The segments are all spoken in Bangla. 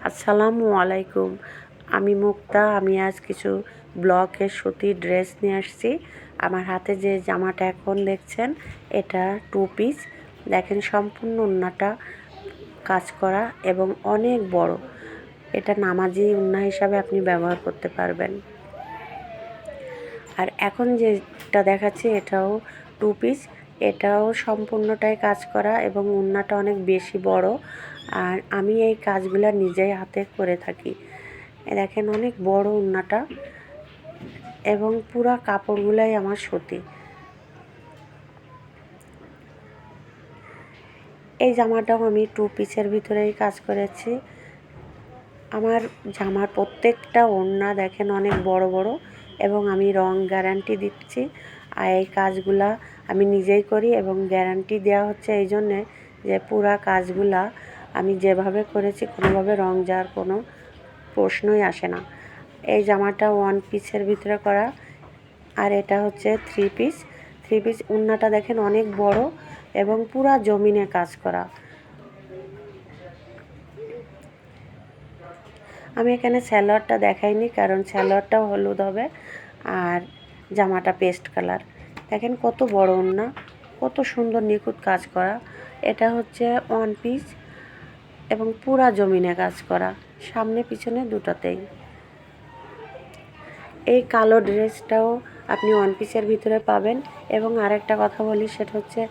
আসসালামু আলাইকুম। আমি মুক্তা। আমি আজ কিছু ব্লকের সুতির ড্রেস নিয়ে আসছি। আমার হাতে যে জামাটা এখন দেখছেন এটা 2 পিস। দেখেন সম্পূর্ণ ওড়নাটা কাজ করা এবং অনেক বড়। এটা নামাজি ওড়না হিসাবে আপনি ব্যবহার করতে পারবেন। আর এখন যেটা দেখাচ্ছি এটাও 2 পিস। এটাও সম্পূর্ণটাই কাজ করা এবং ওড়নাটা অনেক বেশি বড়। আর আমি এই কাজগুলা নিজেই হাতে করে থাকি। দেখেন অনেক বড় ওড়নাটা এবং পুরা কাপড়গুলাই আমার সুতি। এই জামাটাও আমি 2 পিসের ভিতরেই কাজ করেছি। আমার জামার প্রত্যেকটা ওড়না দেখেন অনেক বড় বড় এবং আমি রং গ্যারান্টি দিচ্ছি। আর এই কাজগুলা আমি নিজেই করি এবং গ্যারান্টি দেওয়া হচ্ছে এই জন্যে যে পুরা কাজগুলা আমি যেভাবে করেছি কোনোভাবে রং যাওয়ার কোনো প্রশ্নই আসে না। এই জামাটা 1 পিসের ভিতরে করা আর এটা হচ্ছে 3 পিস। 3 পিস ওড়নাটা দেখেন অনেক বড় এবং পুরা জমিনে কাজ করা। আমি এখানে সালোয়ারটা দেখাইনি কারণ সালোয়ারটাও হলুদ হবে আর জামাটা পেস্ট কালার। দেখেন কত বড় ওড়না, কত সুন্দর নিখুঁত কাজ করা। এটা হচ্ছে 1 পিস এবং পুরা জমিনে কাজ করা, সামনে পিছনে দুটাতেই। এই কালো ড্রেসটাও আপনি 1 পিসের ভিতরে পাবেন। এবং আরেকটা কথা বলি, সেটা হচ্ছে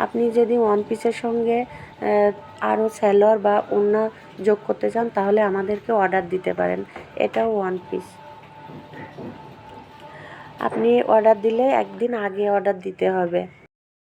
আপনি যদি 1 পিসের সঙ্গে আরও সালোয়ার বা ওড়না যোগ করতে চান তাহলে আমাদেরকে অর্ডার দিতে পারেন। এটাও 1 পিস। আপনি অর্ডার দিলে একদিন আগে অর্ডার দিতে হবে।